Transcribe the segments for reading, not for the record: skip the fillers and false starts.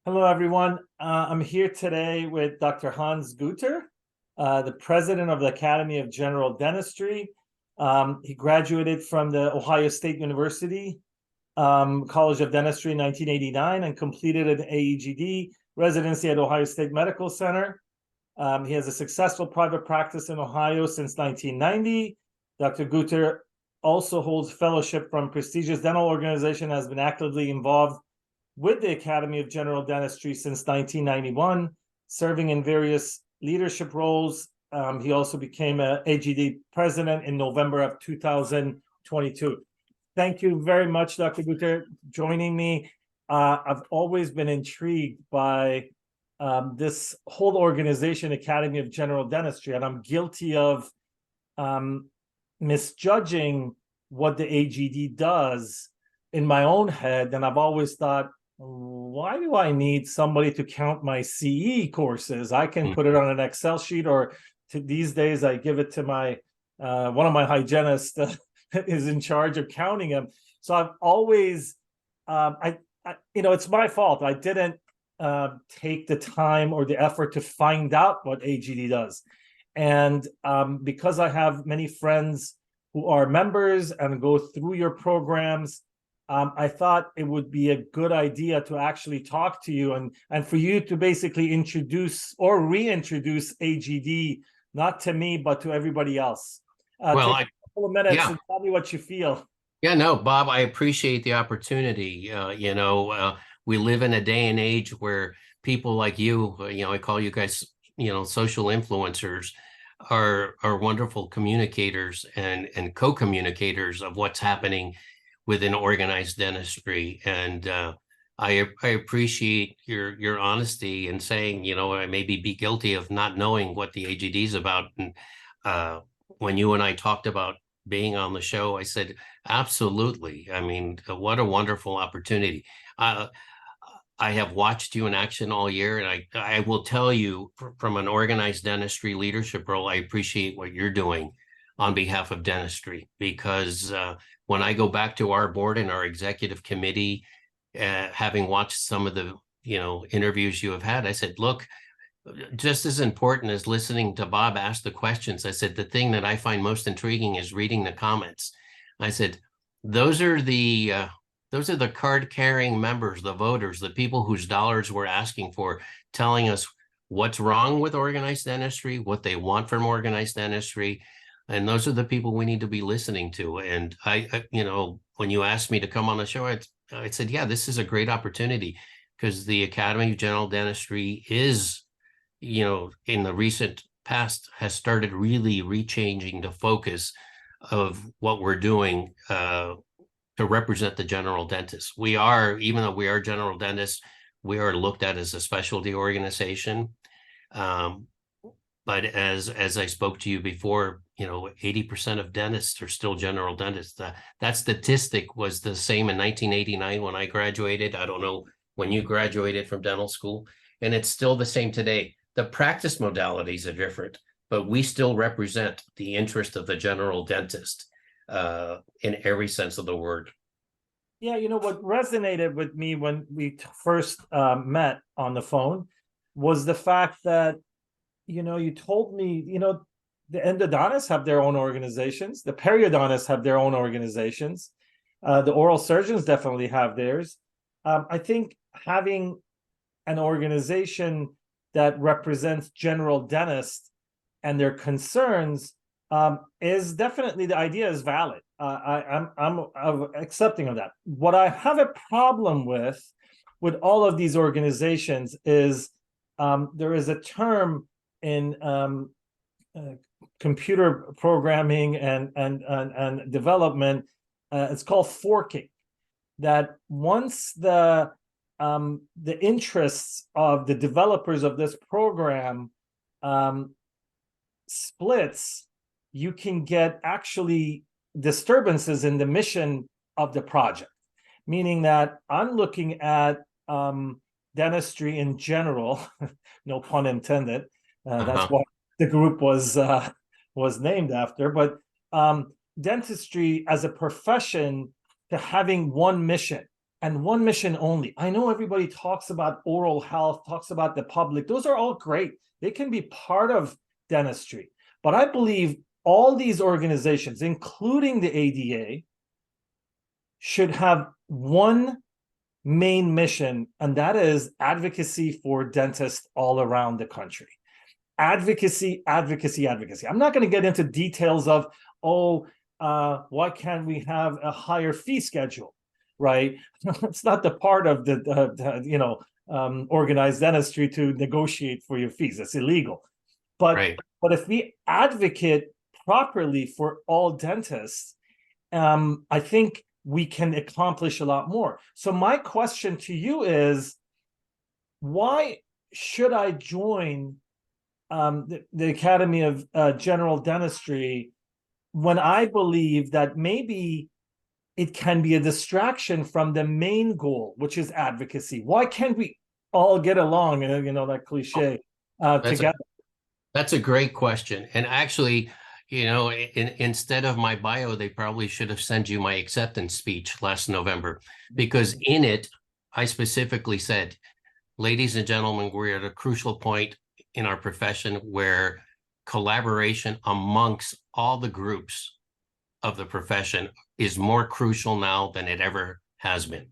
Hello, everyone. I'm here today with Dr. Hans Guter, the president of the Academy of General Dentistry. He graduated from the Ohio State University College of Dentistry in 1989 and completed an Aegd residency at Ohio State Medical Center. He has a successful private practice in Ohio since 1990. Dr. Guter also holds fellowship from prestigious dental organization, has been actively involved with the Academy of General Dentistry since 1991, serving in various leadership roles. He also became an Aegd president in November of 2022. Thank you very much, Dr. Guter, joining me. I've always been intrigued by this whole organization, Academy of General Dentistry, and I'm guilty of misjudging what the Aegd does in my own head. And I've always thought, why do I need somebody to count my CE courses? I can put it on an Excel sheet, or these days I give it to my one of my hygienists is in charge of counting them. So I've always, it's my fault. I didn't take the time or the effort to find out what Aegd does. And because I have many friends who are members and go through your programs, I thought it would be a good idea to actually talk to you and for you to basically introduce or reintroduce Aegd, not to me, but to everybody else. Well, Take a couple of minutes and tell me what you feel. yeah, no, Bob, I appreciate the opportunity. We live in a day and age where people like you, I call you guys, social influencers, are wonderful communicators and co-communicators of what's happening within organized dentistry. And I appreciate your honesty in saying, I maybe be guilty of not knowing what the Aegd is about. And when you and I talked about being on the show, I said, absolutely. I mean, what a wonderful opportunity. I have watched you in action all year, and I will tell you from an organized dentistry leadership role, I appreciate what you're doing on behalf of dentistry, because when I go back to our board and our executive committee, having watched some of the interviews you have had, I said, look, just as important as listening to Bob ask the questions, I said, the thing that I find most intriguing is reading the comments. I said, those are the card-carrying members, the voters, the people whose dollars we're asking for, telling us what's wrong with organized dentistry, what they want from organized dentistry. And those are the people we need to be listening to. And I when you asked me to come on the show, I said, yeah, this is a great opportunity, because the Academy of General Dentistry is, in the recent past, has started really rechanging the focus of what we're doing to represent the general dentist. We are, even though we are general dentists, we are looked at as a specialty organization. But as I spoke to you before, 80% of dentists are still general dentists. That statistic was the same in 1989 when I graduated. I don't know when you graduated from dental school, and it's still the same today. The practice modalities are different, but we still represent the interest of the general dentist in every sense of the word. Yeah, what resonated with me when we first met on the phone was the fact that, you told me, the endodontists have their own organizations, the periodontists have their own organizations, the oral surgeons definitely have theirs. I think having an organization that represents general dentists and their concerns is definitely, the idea is valid. I'm accepting of that. What I have a problem with all of these organizations is there is a term in computer programming and development. It's called forking. That once the interests of the developers of this program splits, you can get actually disturbances in the mission of the project. Meaning that I'm looking at dentistry in general, no pun intended. That's what the group was named after. But dentistry as a profession to having one mission, and one mission only. I know everybody talks about oral health, talks about the public. Those are all great. They can be part of dentistry. But I believe all these organizations, including the ADA, should have one main mission, and that is advocacy for dentists all around the country. Advocacy, advocacy, advocacy. I'm not going to get into details of, why can't we have a higher fee schedule, right? It's not the part of the organized dentistry to negotiate for your fees. It's illegal. But if we advocate properly for all dentists, I think we can accomplish a lot more. So my question to you is, why should I join the Academy of General Dentistry when I believe that maybe it can be a distraction from the main goal, which is advocacy? Why can't we all get along, that cliche, together? That's a great question. And actually, instead of my bio, they probably should have sent you my acceptance speech last November, because in it, I specifically said, ladies and gentlemen, we're at a crucial point in our profession where collaboration amongst all the groups of the profession is more crucial now than it ever has been.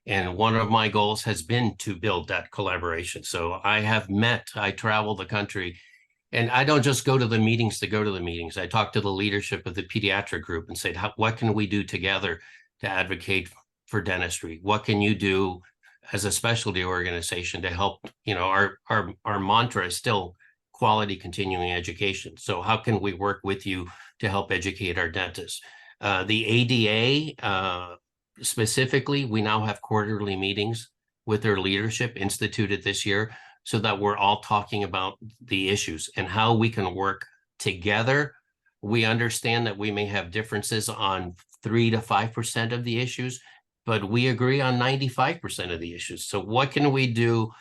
And one of my goals has been to build that collaboration. So I travel the country, and I don't just go to the meetings to go to the meetings. I talk to the leadership of the pediatric group and say, what can we do together to advocate for dentistry? What can you do as a specialty organization to help? Our mantra is still quality continuing education. So how can we work with you to help educate our dentists? The ADA, specifically, we now have quarterly meetings with their leadership instituted this year, so that we're all talking about the issues and how we can work together. We understand that we may have differences on 3 to 5% of the issues, but we agree on 95% of the issues. So what can we do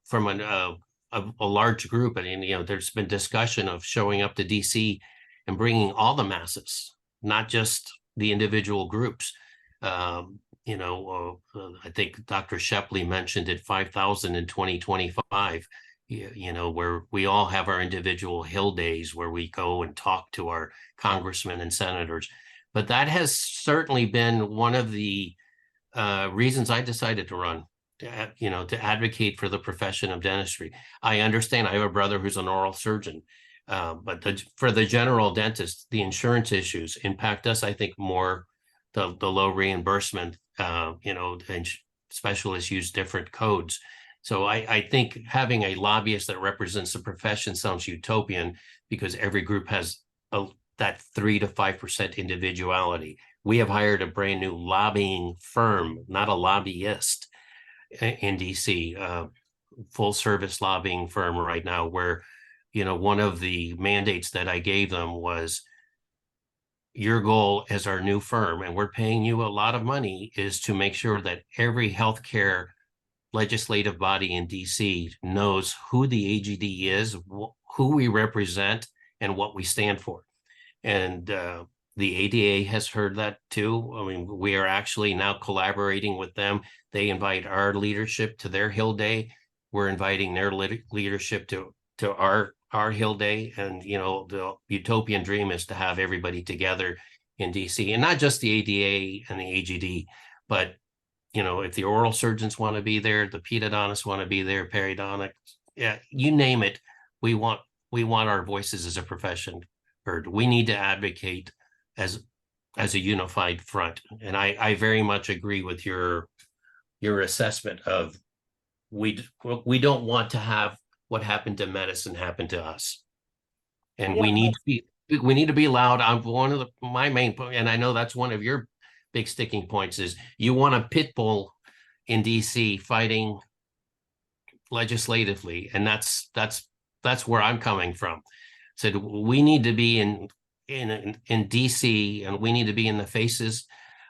from a large group? And there's been discussion of showing up to DC and bringing all the masses, not just the individual groups. I think Dr. Shepley mentioned it, 5,000 in 2025, where we all have our individual Hill days where we go and talk to our congressmen and senators. But that has certainly been one of the reasons I decided to run, to advocate for the profession of dentistry. I understand I have a brother who's an oral surgeon, but for the general dentist, the insurance issues impact us, I think, more. The low reimbursement, and specialists use different codes. So I think having a lobbyist that represents the profession sounds utopian, because every group has that 3 to 5% individuality. We have hired a brand new lobbying firm, not a lobbyist, in DC, full service lobbying firm right now, where, one of the mandates that I gave them was, your goal as our new firm, and we're paying you a lot of money, is to make sure that every healthcare legislative body in DC knows who the Aegd is, who we represent, and what we stand for. And the ADA has heard that too. I mean, we are actually now collaborating with them. They invite our leadership to their Hill Day. We're inviting their leadership to our Hill Day. And, the utopian dream is to have everybody together in DC, and not just the ADA and the Aegd, but, if the oral surgeons want to be there, the pedodontists want to be there, periodontics, you name it. We want our voices as a profession heard. We need to advocate as a unified front. And I very much agree with your assessment of, we don't want to have what happened to medicine happen to us. And we need to be loud. I'm my main point, and I know that's one of your big sticking points, is you want a pit bull in DC fighting legislatively. And that's where I'm coming from. Said we need to be in DC, and we need to be in the faces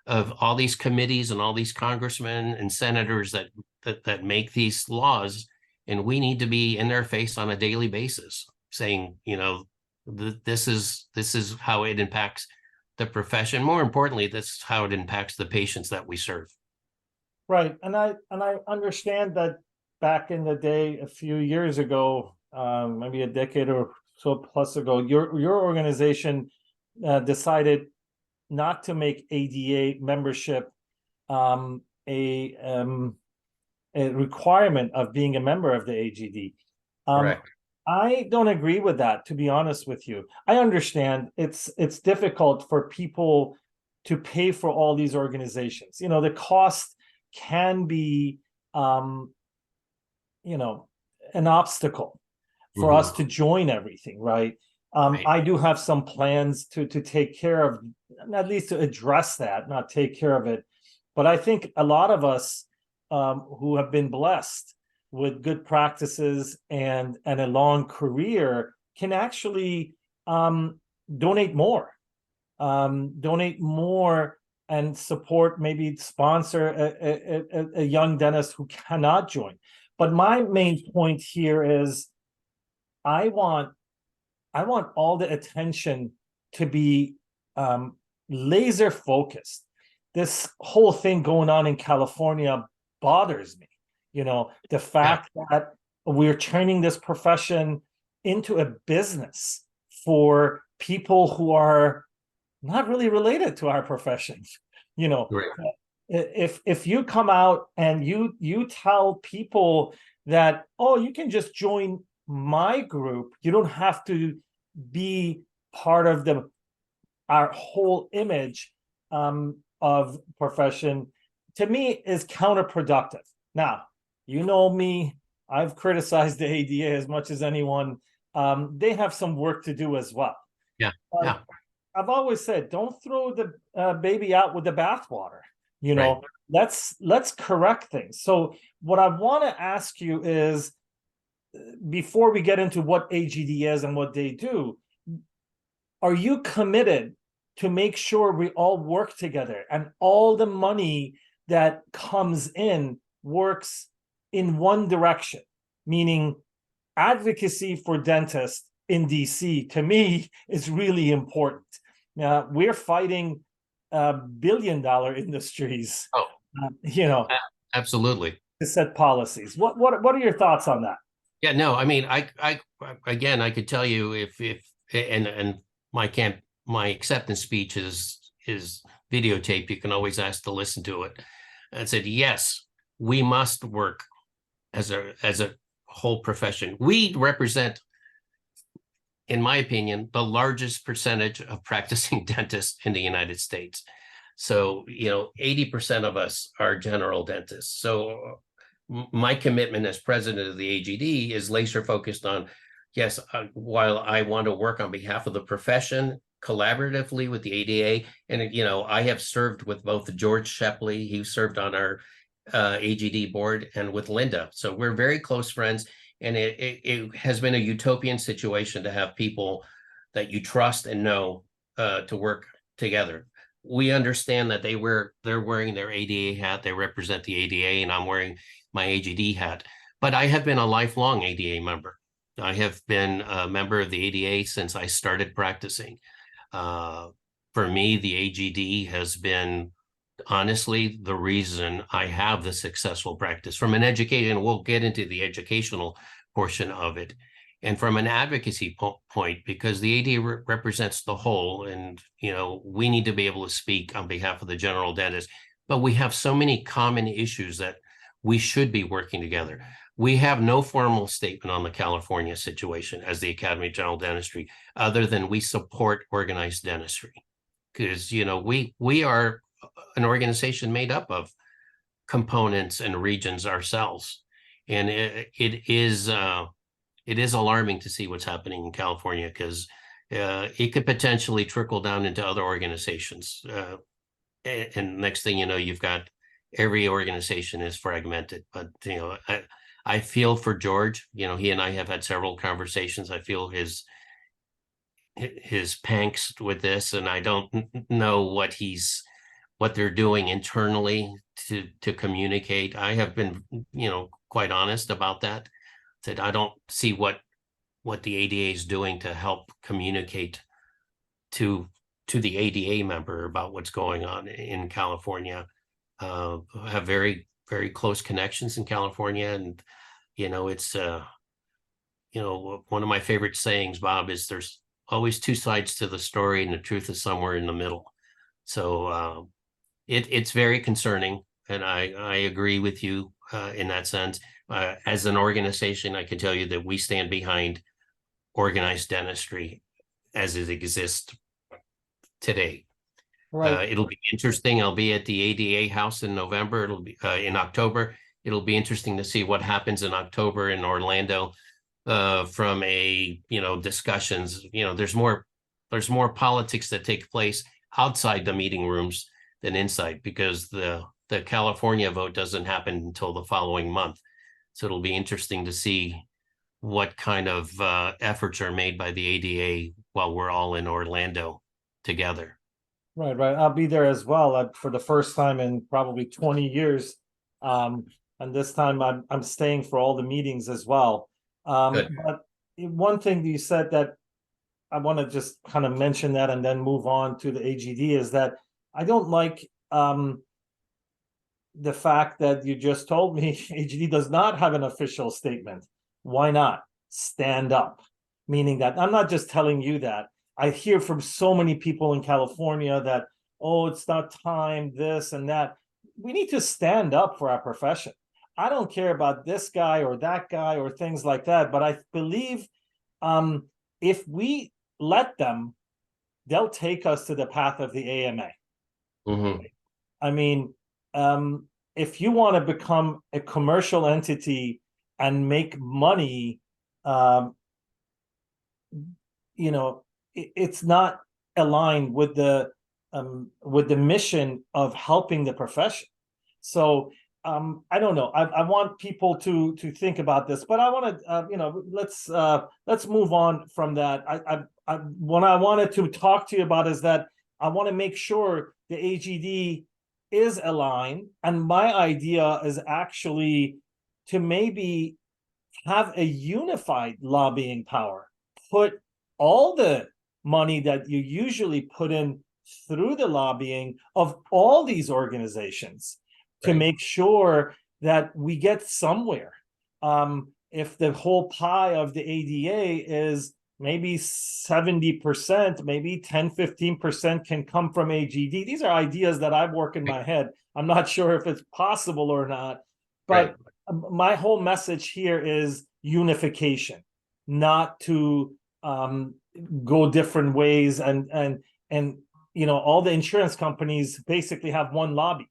of all these committees and all these congressmen and senators that make these laws. And we need to be in their face on a daily basis, saying, this is how it impacts the profession. More importantly, this is how it impacts the patients that we serve. Right. And I understand that back in the day, a few years ago, maybe a decade or so plus ago, your organization decided not to make ADA membership um, a um, a requirement of being a member of the Aegd. Correct. I don't agree with that, to be honest with you. I understand it's difficult for people to pay for all these organizations. You know, the cost can be you know, an obstacle for us Hmm. to join everything, right? Right. I do have some plans to take care of, at least to address that, not take care of it. But I think a lot of us who have been blessed with good practices and a long career can actually donate more, donate more and support, maybe sponsor a young dentist who cannot join. But my main point here is I want I want all the attention to be um, laser focused. This whole thing going on in California bothers me. You know, the Yeah. fact that we're turning this profession into a business for people who are not really related to our profession. You know, Right. if you come out and you tell people that, oh, you can just join my group, you don't have to be part of the our whole image of profession, to me is counterproductive. Now, you know me, I've criticized the ADA as much as anyone. They have some work to do as well. Yeah. But Yeah. I've always said, don't throw the baby out with the bathwater. You Right. know, let's correct things. So what I want to ask you is, before we get into what AGD is and what they do, are you committed to make sure we all work together and all the money that comes in works in one direction? Meaning, advocacy for dentists in DC, to me, is really important. We're fighting billion-dollar industries, Oh, you know, absolutely. to set policies. What are your thoughts on that? Yeah, no, I mean, again, I could tell you if and my acceptance speech is videotaped. You can always ask to listen to it. And said, yes, we must work as a whole profession. We represent, in my opinion, the largest percentage of practicing dentists in the United States. So, 80% of us are general dentists. So my commitment as president of the Aegd is laser focused on, yes, while I want to work on behalf of the profession collaboratively with the ADA, and I have served with both George Shepley, he served on our Aegd board, and with Linda. So we're very close friends, and it has been a utopian situation to have people that you trust and know to work together. We understand that they're wearing their ADA hat, they represent the ADA, and I'm wearing my Aegd hat. But I have been a lifelong ADA member. I have been a member of the ADA since I started practicing. For me, the Aegd has been honestly the reason I have the successful practice from an education. We'll get into the educational portion of it, and from an advocacy point, because the ADA represents the whole, and we need to be able to speak on behalf of the general dentist, but we have so many common issues that we should be working together. We have no formal statement on the California situation as the Academy of General Dentistry, other than we support organized dentistry, because we are an organization made up of components and regions ourselves, and it is alarming to see what's happening in California, because it could potentially trickle down into other organizations. And next thing you know, you've got every organization is fragmented. But I feel for George. He and I have had several conversations. I feel his angst with this, and I don't know what they're doing internally to communicate. I have been, quite honest about that. That I don't see what the ADA is doing to help communicate to the ADA member about what's going on in California. Have very very close connections in California. And, it's, one of my favorite sayings, Bob, is there's always two sides to the story and the truth is somewhere in the middle. So it's very concerning. And I agree with you in that sense. As an organization, I can tell you that we stand behind organized dentistry as it exists today. Right. It'll be interesting. I'll be at the ADA house in November. It'll be in October. It'll be interesting to see what happens in October in Orlando from discussions. There's more politics that take place outside the meeting rooms than inside, because the California vote doesn't happen until the following month. So it'll be interesting to see what kind of efforts are made by the ADA while we're all in Orlando together. Right, right. I'll be there as well for the first time in probably 20 years. And this time I'm staying for all the meetings as well. Good. But one thing that you said that I want to just kind of mention that and then move on to the Aegd is that I don't like the fact that you just told me Aegd does not have an official statement. Why not? Stand up. Meaning that I'm not just telling you that. I hear from so many people in California that, oh, it's not time, this and that. We need to stand up for our profession. I don't care about this guy or that guy or things like that, but I believe if we let them, they'll take us to the path of the AMA. Mm-hmm. I mean, if you want to become a commercial entity and make money, it's not aligned with the mission of helping the profession. So I don't know. I want people to think about this, but I want to let's move on from that. What I wanted to talk to you about is that I want to make sure the Aegd is aligned, and my idea is actually to maybe have a unified lobbying power. Put all the money that you usually put in through the lobbying of all these organizations to make sure that we get somewhere. If the whole pie of the ADA is maybe 70%, maybe 10-15% can come from Aegd. These are ideas that I work in my head. I'm not sure if it's possible or not, but my whole message here is unification, not to go different ways. And all the insurance companies basically have one lobby.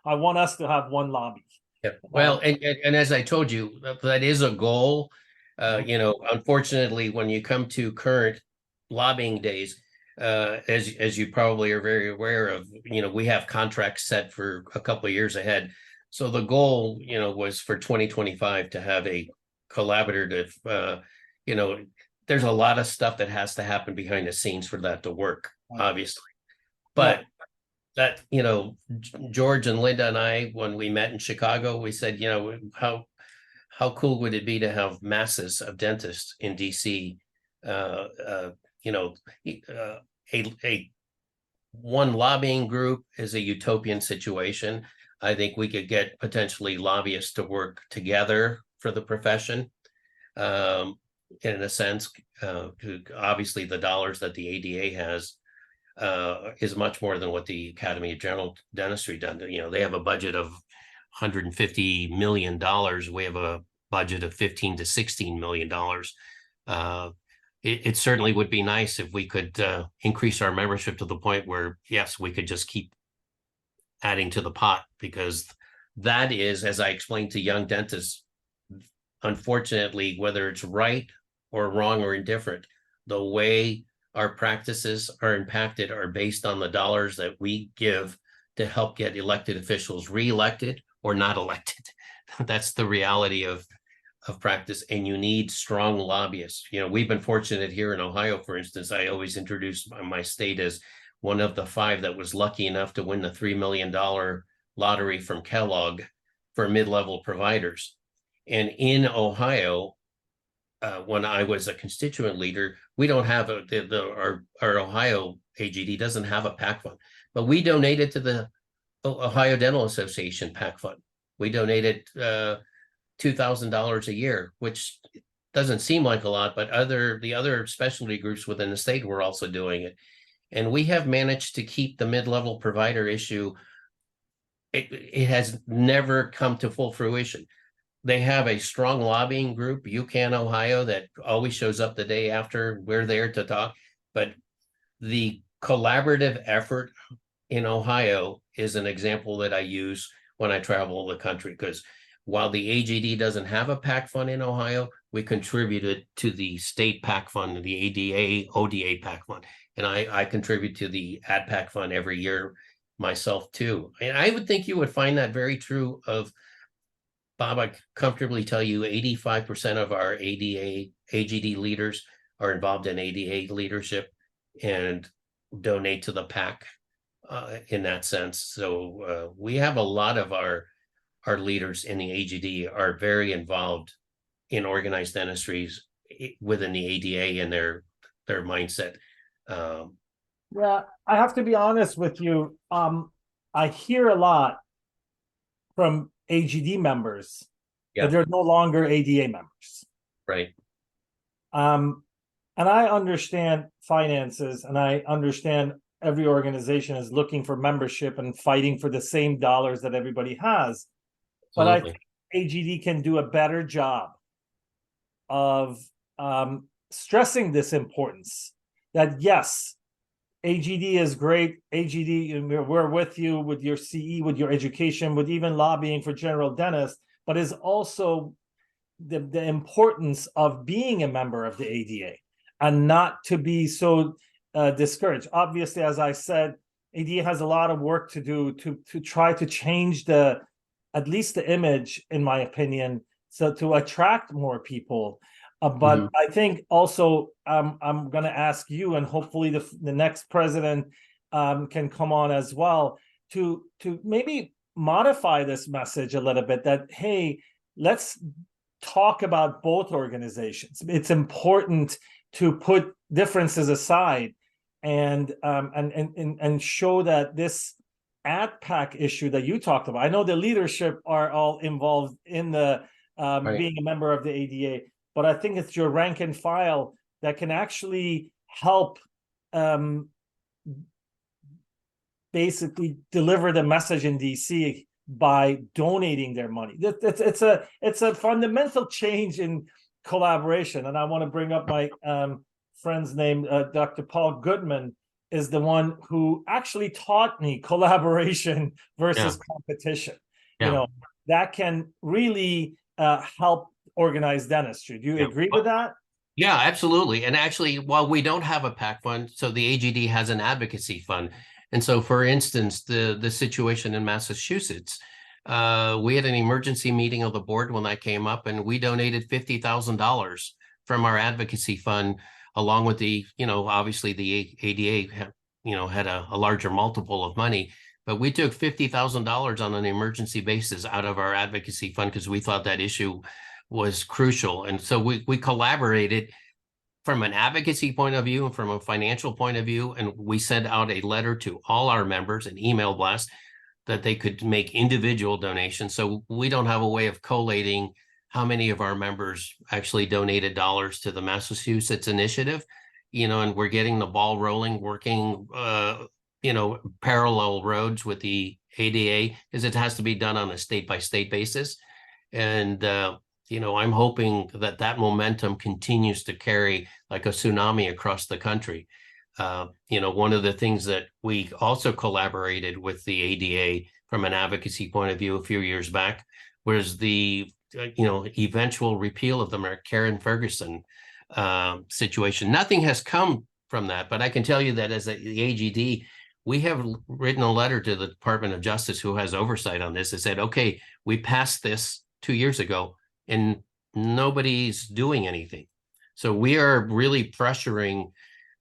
I want us to have one lobby. Yeah. Well, and as I told you, that is a goal. Unfortunately, when you come to current lobbying days, as you probably are very aware of, we have contracts set for a couple of years ahead. So the goal, was for 2025 to have a collaborative, there's a lot of stuff that has to happen behind the scenes for that to work, obviously. But that, George and Linda and I, when we met in Chicago, we said, how cool would it be to have masses of dentists in DC? One lobbying group is a utopian situation. I think we could get potentially lobbyists to work together for the profession. In a sense, obviously the dollars that the ADA has is much more than what the Academy of General Dentistry done. They have a budget of $150 million. We have a budget of $15 to $16 million. It certainly would be nice if we could increase our membership to the point where, yes, we could just keep adding to the pot, because that is, as I explained to young dentists, unfortunately, whether it's right or wrong or indifferent, the way our practices are impacted are based on the dollars that we give to help get elected officials reelected or not elected. That's the reality of practice, and you need strong lobbyists. We've been fortunate here in Ohio, for instance. I always introduce my state as one of the 5 that was lucky enough to win the $3 million lottery from Kellogg for mid-level providers. And in Ohio, when I was a constituent leader, we don't have our Ohio Aegd doesn't have a PAC fund, but we donated to the Ohio Dental Association PAC fund. We donated $2,000 a year, which doesn't seem like a lot, but the other specialty groups within the state were also doing it. And we have managed to keep the mid-level provider issue. It has never come to full fruition. They have a strong lobbying group, UCAN Ohio, that always shows up the day after we're there to talk. But the collaborative effort in Ohio is an example that I use when I travel the country, because while the Aegd doesn't have a PAC fund in Ohio, we contributed to the state PAC fund, the ADA, ODA PAC fund. And I contribute to the AdPAC fund every year myself too. And I would think you would find that very true of, Bob, I comfortably tell you 85% of our Aegd leaders are involved in ADA leadership and donate to the PAC in that sense. So we have a lot of our leaders in the Aegd are very involved in organized dentistries within the ADA and their mindset. Yeah, I have to be honest with you. I hear a lot from Aegd members that they're no longer ADA members. Right. And I understand finances, and I understand every organization is looking for membership and fighting for the same dollars that everybody has. But I think Aegd can do a better job of stressing this importance that, yes, Aegd is great. Aegd, we're with you with your CE, with your education, with even lobbying for general dentists, but is also the importance of being a member of the ADA and not to be so discouraged. Obviously, as I said, ADA has a lot of work to do to try to change at least the image, in my opinion, so to attract more people. But I think also I'm going to ask you, and hopefully the next president can come on as well, to maybe modify this message a little bit that, hey, let's talk about both organizations. It's important to put differences aside and show that this AdPAC issue that you talked about. I know the leadership are all involved in the being a member of the ADA, but I think it's your rank and file that can actually help basically deliver the message in DC by donating their money. It's a fundamental change in collaboration. And I want to bring up my friend's name, Dr. Paul Goodman, is the one who actually taught me collaboration versus competition. You know, that can really help organize dentistry. Do you agree with that? Yeah, absolutely. And actually, while we don't have a PAC fund, so the Aegd has an advocacy fund. And so, for instance, the situation in Massachusetts, we had an emergency meeting of the board when that came up, and we donated $50,000 from our advocacy fund, along with the, obviously the ADA, had a larger multiple of money. But we took $50,000 on an emergency basis out of our advocacy fund because we thought that issue was crucial. And so we collaborated from an advocacy point of view and from a financial point of view. And we sent out a letter to all our members, an email blast, that they could make individual donations. So we don't have a way of collating how many of our members actually donated dollars to the Massachusetts initiative, and we're getting the ball rolling, working, parallel roads with the ADA, because it has to be done on a state-by-state basis. And, I'm hoping that momentum continues to carry like a tsunami across the country. One of the things that we also collaborated with the ADA from an advocacy point of view a few years back was the, eventual repeal of the Karen Ferguson situation. Nothing has come from that, but I can tell you that as the Aegd, we have written a letter to the Department of Justice, who has oversight on this, and said, okay, we passed this 2 years ago and nobody's doing anything. So we are really pressuring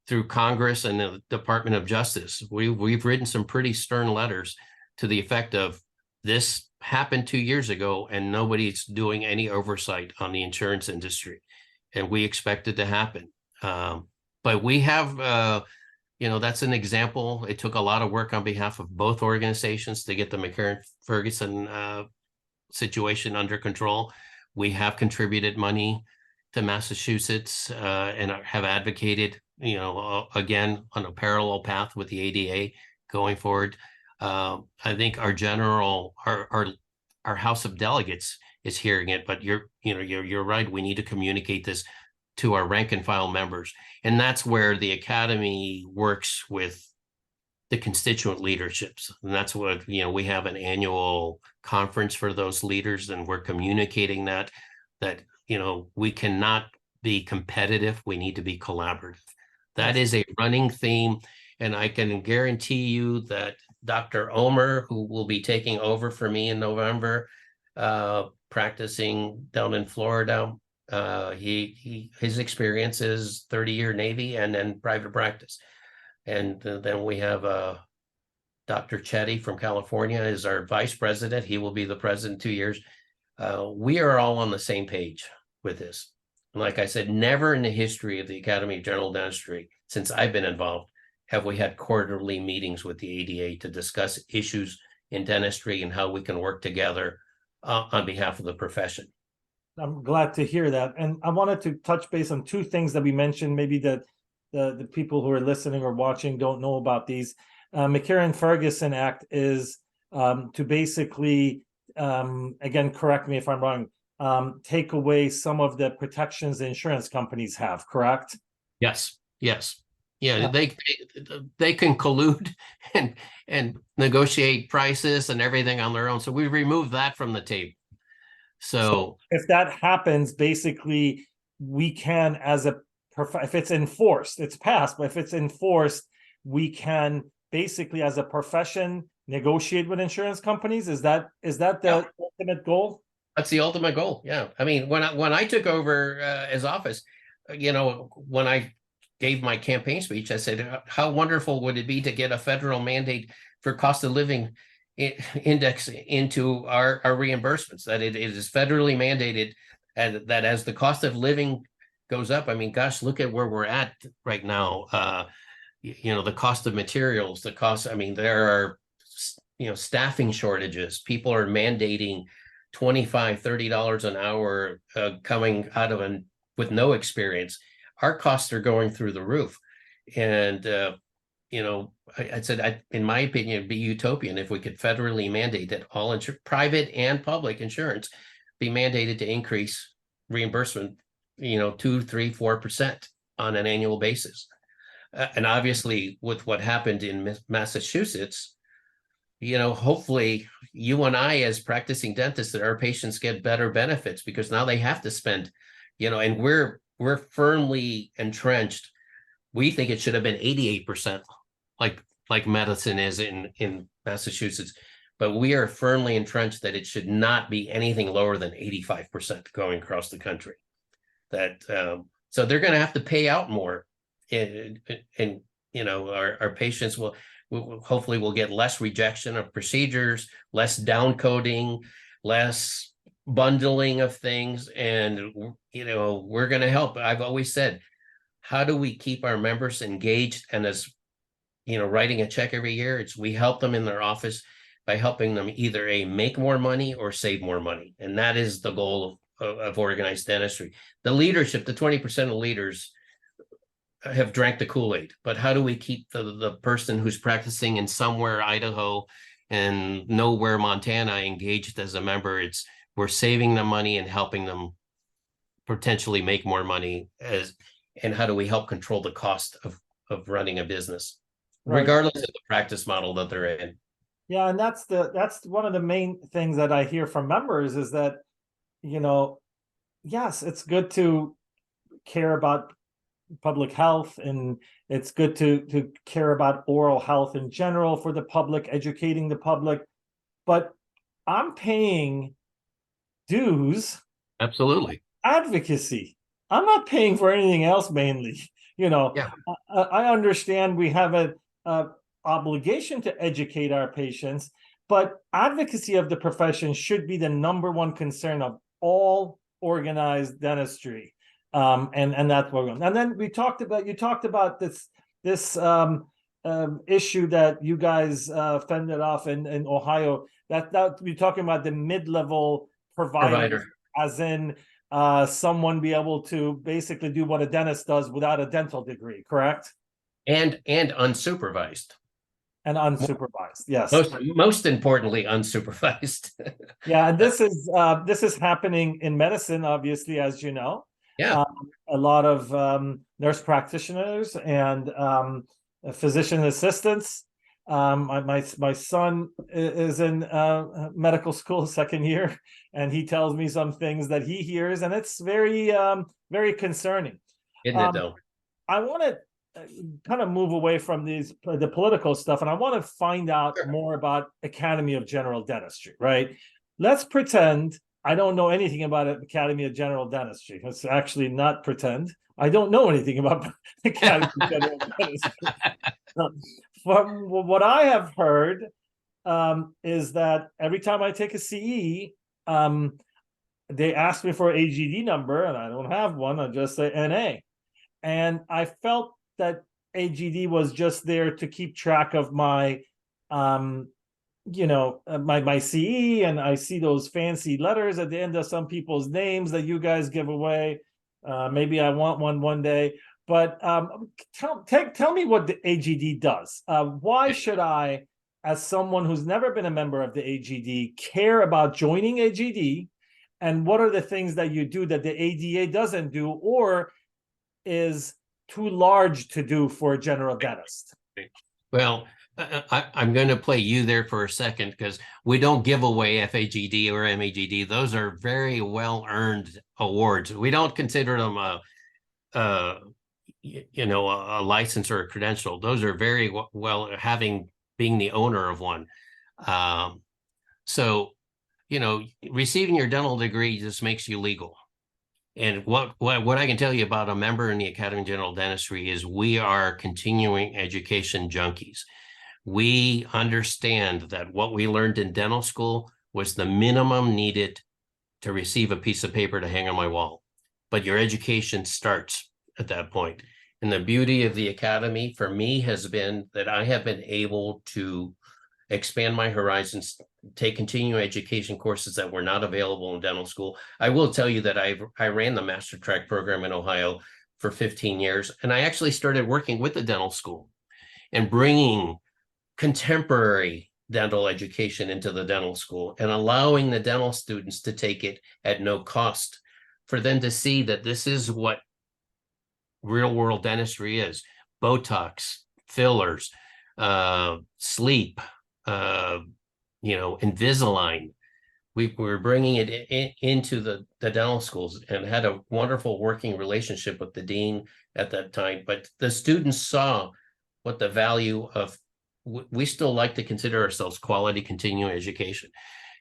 through Congress and the Department of Justice. We've written some pretty stern letters to the effect of, this happened 2 years ago and nobody's doing any oversight on the insurance industry. And we expect it to happen. But we have that's an example. It took a lot of work on behalf of both organizations to get the McCarran-Ferguson situation under control. We have contributed money to Massachusetts and have advocated, again, on a parallel path with the ADA going forward. I think our House of Delegates is hearing it, but you're right. We need to communicate this to our rank and file members, and that's where the Academy works with the constituent leaderships. And that's what, we have an annual conference for those leaders, and we're communicating that we cannot be competitive. We need to be collaborative. That is a running theme. And I can guarantee you that Dr. Omer, who will be taking over for me in November, practicing down in Florida, his experience is 30-year Navy and then private practice. And then we have Dr. Chetty from California is our vice president. He will be the president 2 years. We are all on the same page with this. And like I said, never in the history of the Academy of General Dentistry, since I've been involved, have we had quarterly meetings with the ADA to discuss issues in dentistry and how we can work together on behalf of the profession. I'm glad to hear that. And I wanted to touch base on two things that we mentioned, maybe that the people who are listening or watching don't know about these. McCarran-Ferguson Act is to basically, again, correct me if I'm wrong, take away some of the protections the insurance companies have, correct? Yes. Yeah, they can collude and negotiate prices and everything on their own. So we remove that from the table. So if that happens, basically we can, if it's enforced, it's passed, but if it's enforced, we can basically as a profession negotiate with insurance companies. Is that the ultimate goal? That's the ultimate goal. Yeah. I mean, when I took over as office, when I gave my campaign speech, I said, how wonderful would it be to get a federal mandate for cost of living index into our reimbursements, that it is federally mandated, and that as the cost of living goes up, I mean, gosh, look at where we're at right now. The cost of materials, there are, staffing shortages. People are mandating $25-30 an hour coming out of with no experience. Our costs are going through the roof. And, I said, in my opinion, it'd be utopian if we could federally mandate that all private and public insurance be mandated to increase reimbursement, 2, 3, 4% on an annual basis. And obviously, with what happened in Massachusetts, hopefully you and I, as practicing dentists, that our patients get better benefits, because now they have to spend, and we're firmly entrenched. We think it should have been 88%, like medicine is in Massachusetts, but we are firmly entrenched that it should not be anything lower than 85% going across the country. So they're going to have to pay out more, and our patients will hopefully will get less rejection of procedures, less down coding, less bundling of things, and we're going to help. I've always said, how do we keep our members engaged? And as writing a check every year, we help them in their office by helping them either make more money or save more money, and that is the goal of organized dentistry. The leadership, the 20% of leaders, have drank the Kool-Aid, but how do we keep the person who's practicing in somewhere Idaho and nowhere Montana engaged as a member? We're saving them money and helping them potentially make more money, and how do we help control the cost of running a business, regardless of the practice model that they're in? Yeah, and that's one of the main things that I hear from members is that, yes, it's good to care about public health, and it's good to care about oral health in general for the public, educating the public, but I'm paying dues. Absolutely. Advocacy. I'm not paying for anything else mainly. Yeah. I understand we have a obligation to educate our patients, but advocacy of the profession should be the number one concern of all organized dentistry. And that's what we're going. And then you talked about this issue that you guys fended off in Ohio. That you're talking about the mid-level providers, as in someone be able to basically do what a dentist does without a dental degree, correct? And unsupervised. And unsupervised, yes. Most importantly, unsupervised. Yeah, and this is happening in medicine, obviously, as you know. Yeah. A lot of nurse practitioners and physician assistants. My son is in medical school second year, and he tells me some things that he hears, and it's very very concerning. Isn't it though? I want to kind of move away from the political stuff, and I want to find out more about Academy of General Dentistry, right? Let's pretend I don't know anything about Academy of General Dentistry. Let's actually not pretend I don't know anything about Academy of General Dentistry. From what I have heard, is that every time I take a CE, they ask me for an Aegd number, and I don't have one. I just say NA. And I felt that Aegd was just there to keep track of my my CE, and I see those fancy letters at the end of some people's names that you guys give away. Maybe I want one day, but tell me what the Aegd does. Why should I, as someone who's never been a member of the Aegd, care about joining Aegd? And what are the things that you do that the ADA doesn't do, or is too large to do for a general dentist? Well, I'm going to play you there for a second, because we don't give away FAGD or MAGD. Those are very well-earned awards. We don't consider them a license or a credential. Those are very well, being the owner of one. So, receiving your dental degree just makes you legal. And what I can tell you about a member in the Academy of General Dentistry is we are continuing education junkies. We understand that what we learned in dental school was the minimum needed to receive a piece of paper to hang on my wall. But your education starts at that point. And the beauty of the Academy for me has been that I have been able to expand my horizons, take continuing education courses that were not available in dental school. I will tell you that I ran the Master Track program in Ohio for 15 years, and I actually started working with the dental school and bringing contemporary dental education into the dental school and allowing the dental students to take it at no cost, for them to see that this is what real world dentistry is: Botox, fillers, sleep, Invisalign. We were bringing it into the dental schools and had a wonderful working relationship with the dean at that time. But the students saw what the value of, we still like to consider ourselves quality continuing education.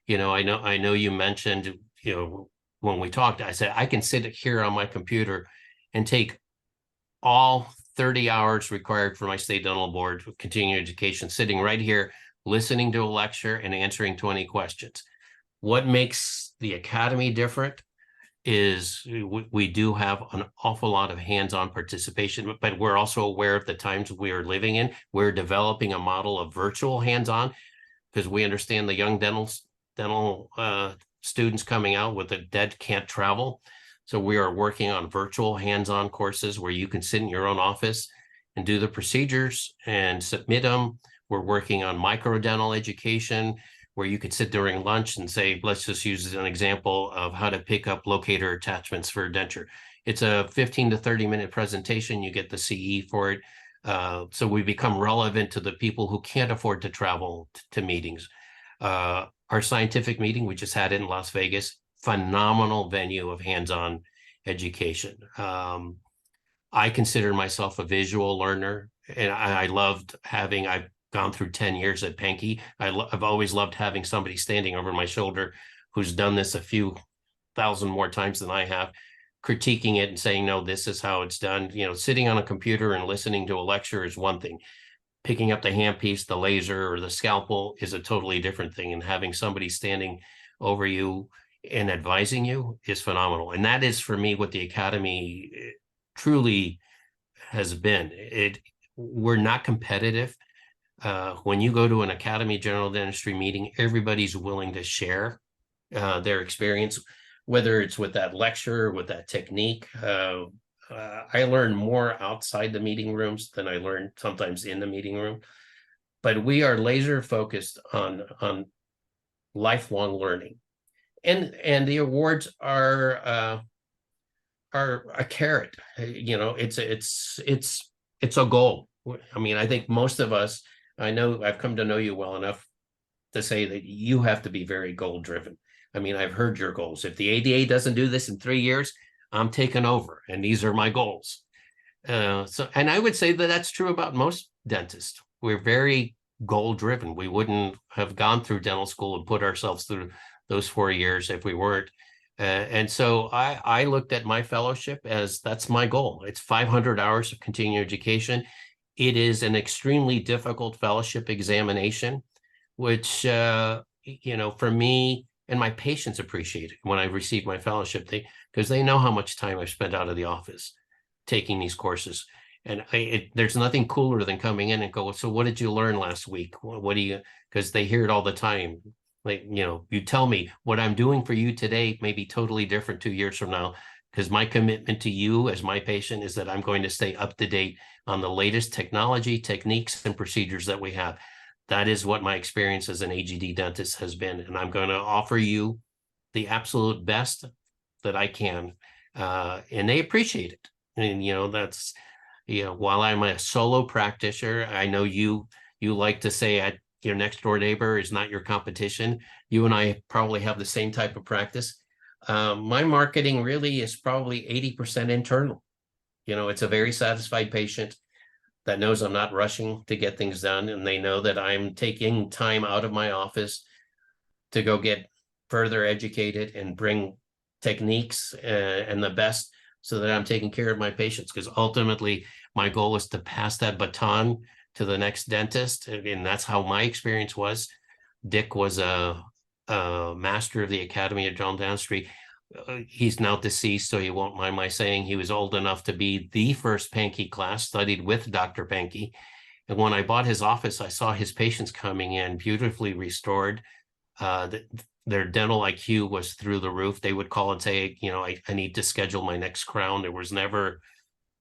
I know you mentioned, when we talked, I said, I can sit here on my computer and take all 30 hours required for my state dental board with continuing education, sitting right here, listening to a lecture and answering 20 questions. What makes the Academy different is we do have an awful lot of hands-on participation, but we're also aware of the times we are living in. We're developing a model of virtual hands-on, because we understand the young dental students coming out with the dead can't travel. So we are working on virtual hands-on courses where you can sit in your own office and do the procedures and submit them. We're working on microdental education, where you could sit during lunch and say, let's just use an example of how to pick up locator attachments for a denture. It's a 15 to 30-minute presentation. You get the CE for it. So we become relevant to the people who can't afford to travel to meetings. Our scientific meeting, we just had it in Las Vegas, phenomenal venue of hands-on education. I consider myself a visual learner, and I've gone through 10 years at Pankey. I've always loved having somebody standing over my shoulder who's done this a few thousand more times than I have, critiquing it and saying, no, this is how it's done. Sitting on a computer and listening to a lecture is one thing. Picking up the handpiece, the laser, or the scalpel is a totally different thing. And having somebody standing over you and advising you is phenomenal. And that is, for me, what the Academy truly has been. we're not competitive. When you go to an Academy of General Dentistry meeting, everybody's willing to share their experience, whether it's with that lecture, with that technique. I learn more outside the meeting rooms than I learn sometimes in the meeting room. But we are laser focused on lifelong learning, and the awards are a carrot. It's a goal. I mean, I think most of us, I know I've come to know you well enough to say that you have to be very goal driven. I mean, I've heard your goals. If the ADA doesn't do this in 3 years, I'm taking over, and these are my goals. And I would say that that's true about most dentists. We're very goal driven. We wouldn't have gone through dental school and put ourselves through those 4 years if we weren't. And so I looked at my fellowship as that's my goal. It's 500 hours of continuing education. It is an extremely difficult fellowship examination, which, for me and my patients appreciate it when I receive my fellowship, because they know how much time I've spent out of the office taking these courses. And there's nothing cooler than coming in and go, so what did you learn last week? What do you, because they hear it all the time. Like, you tell me what I'm doing for you today may be totally different 2 years from now, because my commitment to you as my patient is that I'm going to stay up to date on the latest technology, techniques, and procedures that we have. That is what my experience as an Aegd dentist has been. And I'm going to offer you the absolute best that I can. And they appreciate it. And, that's, while I'm a solo practitioner, I know you like to say your next door neighbor is not your competition. You and I probably have the same type of practice. My marketing really is probably 80% internal. It's a very satisfied patient that knows I'm not rushing to get things done, and they know that I'm taking time out of my office to go get further educated and bring techniques and the best, so that I'm taking care of my patients, because ultimately my goal is to pass that baton to the next dentist. And that's how my experience was. Dick was a master of the Academy of General Dentistry. He's now deceased, so you won't mind my saying he was old enough to be the first Pankey class, studied with Dr. Pankey. And when I bought his office, I saw his patients coming in beautifully restored. Their dental IQ was through the roof. They would call and say, I need to schedule my next crown. There was never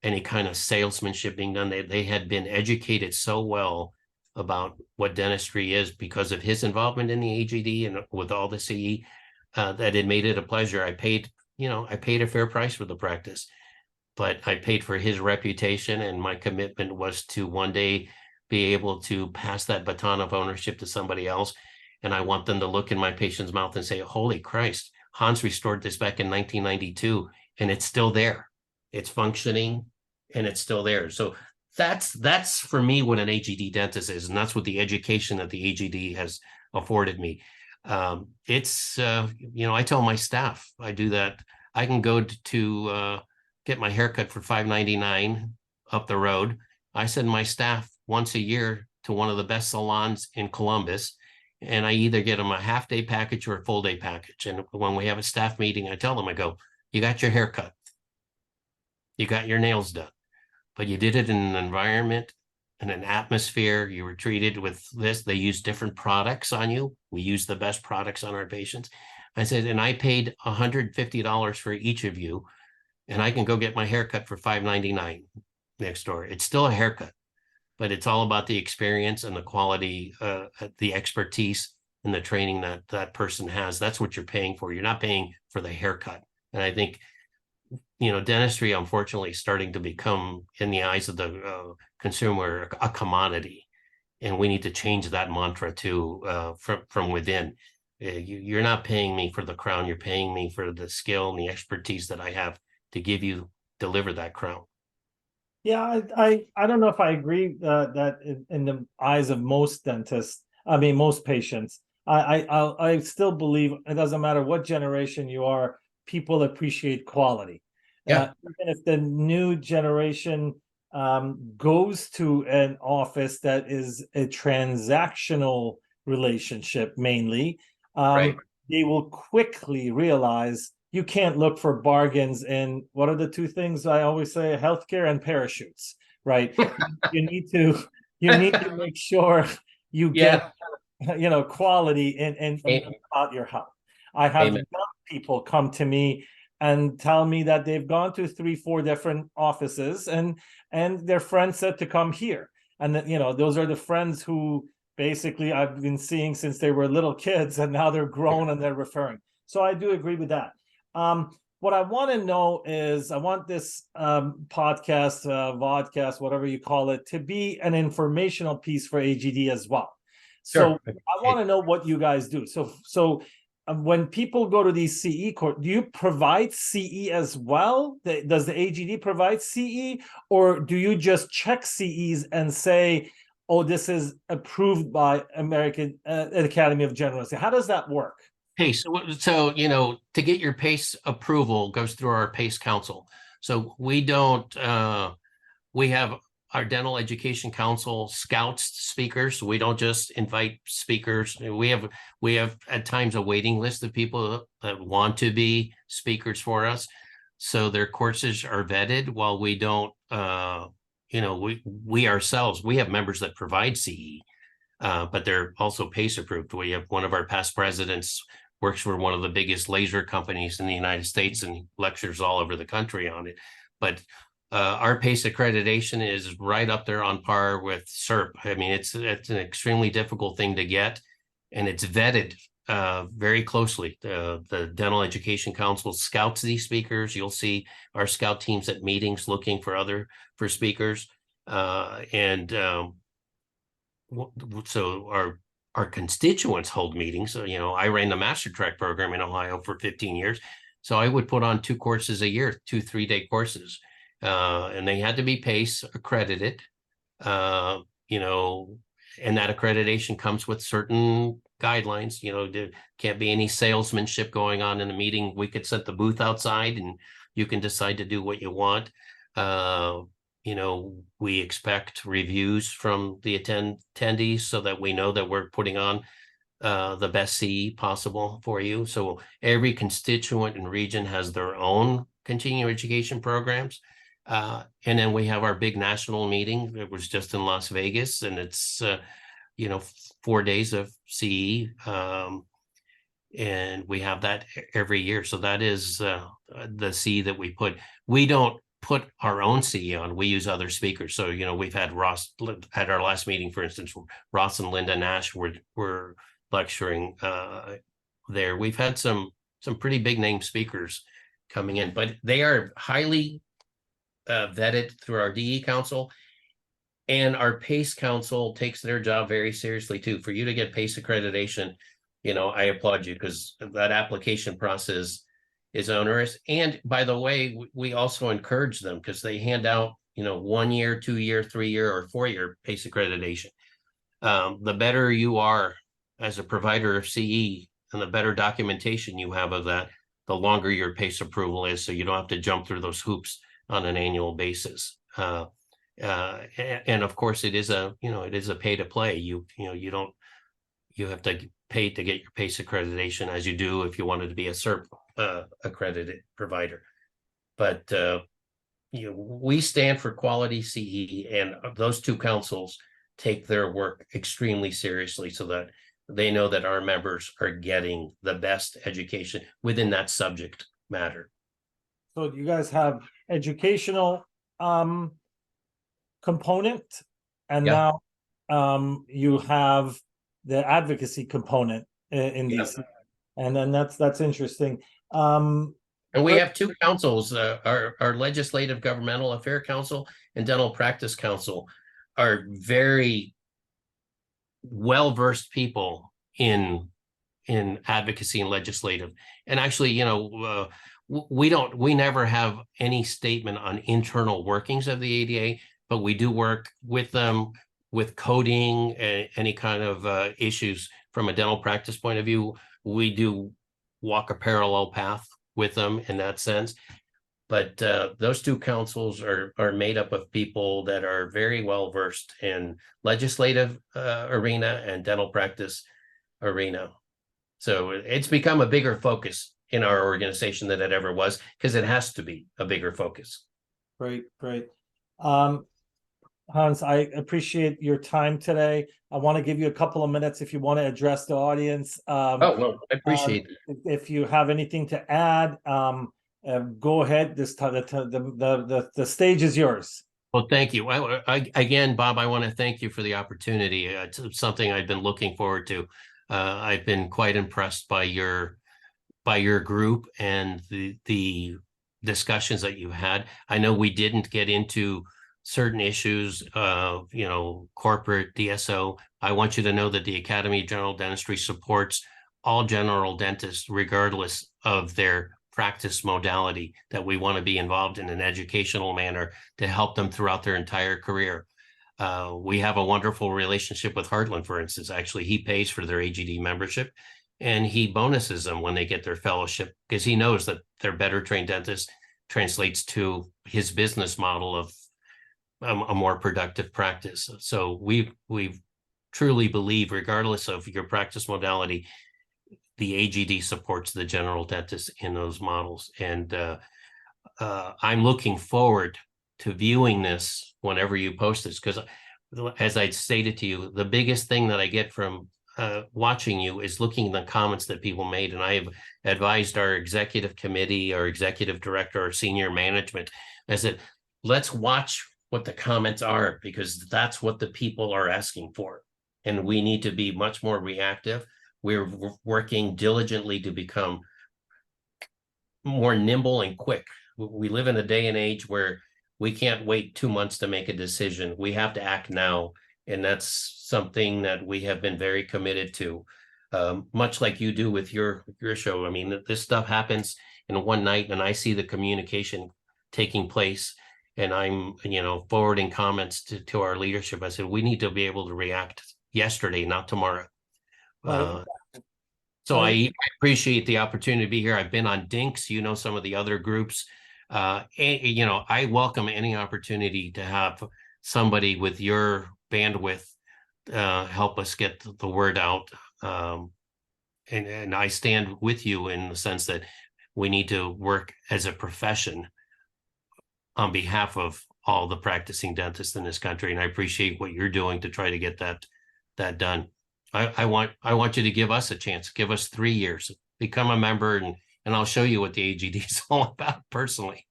any kind of salesmanship being done. They had been educated so well about what dentistry is because of his involvement in the Aegd and with all the CE, that it made it a pleasure. I paid a fair price for the practice, but I paid for his reputation, and my commitment was to one day be able to pass that baton of ownership to somebody else. And I want them to look in my patient's mouth and say, holy Christ, Hans restored this back in 1992, and it's still there. It's functioning, and it's still there. So that's for me what an Aegd dentist is, and that's what the education that the Aegd has afforded me. I tell my staff, I do that. I can go to get my haircut for $5.99 up the road. I send my staff once a year to one of the best salons in Columbus, and I either get them a half-day package or a full-day package. And when we have a staff meeting, I tell them, I go, you got your haircut, you got your nails done, but you did it in an environment, in an atmosphere. You were treated with this. They use different products on you. We use the best products on our patients. I said, and I paid $150 for each of you, and I can go get my haircut for $5.99 next door. It's still a haircut, but it's all about the experience and the quality, the expertise and the training that person has. That's what you're paying for. You're not paying for the haircut. And I think, dentistry, unfortunately, is starting to become, in the eyes of the consumer, a commodity. And we need to change that mantra too, from within. You're not paying me for the crown. You're paying me for the skill and the expertise that I have to deliver that crown. Yeah, I don't know if I agree that in the eyes of most dentists, most patients, I still believe it doesn't matter what generation you are, people appreciate quality. Yeah. Even if the new generation goes to an office that is a transactional relationship mainly, Right. they will quickly realize you can't look for bargains in, what are the two things I always say, healthcare and parachutes, right? You need to make sure you Yeah. get quality in A- about your house. I have Amen. young people come to me and tell me that they've gone to 3, 4 different offices, and their friends said to come here, and that those are the friends who basically I've been seeing since they were little kids, and now they're grown and they're referring. So I do agree with that. What I want to know is, I want this podcast, vodcast, whatever you call it, to be an informational piece for Aegd as well. So Sure. I want to know what you guys do. So when people go to these CE court, do you provide CE as well? Does the Aegd provide CE, or do you just check CEs and say, "Oh, this is approved by American Academy of General Dentistry"? How does that work? PACE. So, to get your PACE approval goes through our PACE council. So we don't, we have our dental education council scouts speakers. We don't just invite speakers. We have at times a waiting list of people that want to be speakers for us. So their courses are vetted, while we don't, we ourselves, we have members that provide CE, but they're also PACE approved. We have one of our past presidents works for one of the biggest laser companies in the United States and lectures all over the country on it. But our PACE accreditation is right up there on par with CERP. I mean, it's an extremely difficult thing to get, and it's vetted very closely. The Dental Education Council scouts these speakers. You'll see our scout teams at meetings looking for speakers, and so our constituents hold meetings. So, I ran the master track program in Ohio for 15 years. So I would put on 2 courses a year, 2 3-day courses. And they had to be PACE accredited, and that accreditation comes with certain guidelines. There can't be any salesmanship going on in the meeting. We could set the booth outside and you can decide to do what you want. We expect reviews from the attendees so that we know that we're putting on the best CE possible for you. So every constituent and region has their own continuing education programs. And then we have our big national meeting. It was just in Las Vegas, and it's 4 days of CE. And we have that every year. So that is the CE that we put. We don't put our own CE on. We use other speakers. So, we've had Ross at our last meeting, for instance. Ross and Linda Nash were lecturing there. We've had some pretty big name speakers coming in, but they are highly vetted through our DE council, and our PACE council takes their job very seriously too. For you to get PACE accreditation, I applaud you, because that application process is onerous. And by the way, we also encourage them, because they hand out 1 year, 2 year, 3 year, or 4 year PACE accreditation. The better you are as a provider of CE, and the better documentation you have of that, the longer your PACE approval is, so you don't have to jump through those hoops on an annual basis. And of course, it is a pay to play. You have to pay to get your PACE accreditation, as you do if you wanted to be a CERP accredited provider. But we stand for quality CE, and those 2 councils take their work extremely seriously, so that they know that our members are getting the best education within that subject matter. So you guys have educational component, and Yeah. now you have the advocacy component in Yeah. DC, and then that's interesting. And we have 2 councils, our Legislative Governmental Affair Council and Dental Practice Council are very well-versed people in advocacy and legislative. And actually, we never have any statement on internal workings of the ADA, but we do work with them with coding, any kind of issues from a dental practice point of view. We do walk a parallel path with them in that sense. But those 2 councils are made up of people that are very well versed in legislative arena and dental practice arena. So it's become a bigger focus in our organization than it ever was, because it has to be a bigger focus. Great. Hans, I appreciate your time today. I want to give you a couple of minutes if you want to address the audience. Oh, well, I appreciate it. If you have anything to add, go ahead. The stage is yours. Well, thank you. Again, Bob, I want to thank you for the opportunity. It's something I've been looking forward to. I've been quite impressed by your group and the discussions that you had. I know we didn't get into certain issues of, corporate DSO. I want you to know that the Academy of General Dentistry supports all general dentists, regardless of their practice modality, that we want to be involved in an educational manner to help them throughout their entire career. We have a wonderful relationship with Heartland, for instance. Actually, he pays for their Aegd membership and he bonuses them when they get their fellowship because he knows that they're better trained dentists, translates to his business model of a more productive practice. So we truly believe, regardless of your practice modality, the Aegd supports the general dentist in those models. And I'm looking forward to viewing this whenever you post this, because as I stated to you, the biggest thing that I get from watching you is looking at the comments that people made. And I have advised our executive committee, our executive director, our senior management. I said, let's watch what the comments are, because that's what the people are asking for. And we need to be much more reactive. We're working diligently to become more nimble and quick. We live in a day and age where we can't wait 2 months to make a decision. We have to act now. And that's something that we have been very committed to, much like you do with your show. I mean, this stuff happens in one night and I see the communication taking place and I'm, forwarding comments to our leadership. I said, we need to be able to react yesterday, not tomorrow. So I appreciate the opportunity to be here. I've been on Dinks, some of the other groups. I welcome any opportunity to have somebody with your bandwidth help us get the word out. And I stand with you in the sense that we need to work as a profession on behalf of all the practicing dentists in this country. And I appreciate what you're doing to try to get that done. I want you to give us a chance, give us 3 years, become a member, and I'll show you what the Aegd is all about personally.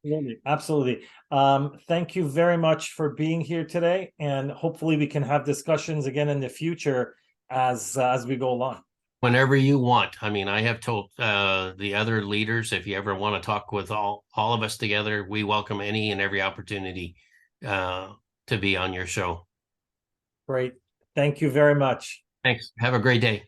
Absolutely. Thank you very much for being here today. And hopefully we can have discussions again in the future as we go along. Whenever you want. I mean, I have told the other leaders, if you ever want to talk with all of us together, we welcome any and every opportunity to be on your show. Great. Thank you very much. Thanks. Have a great day.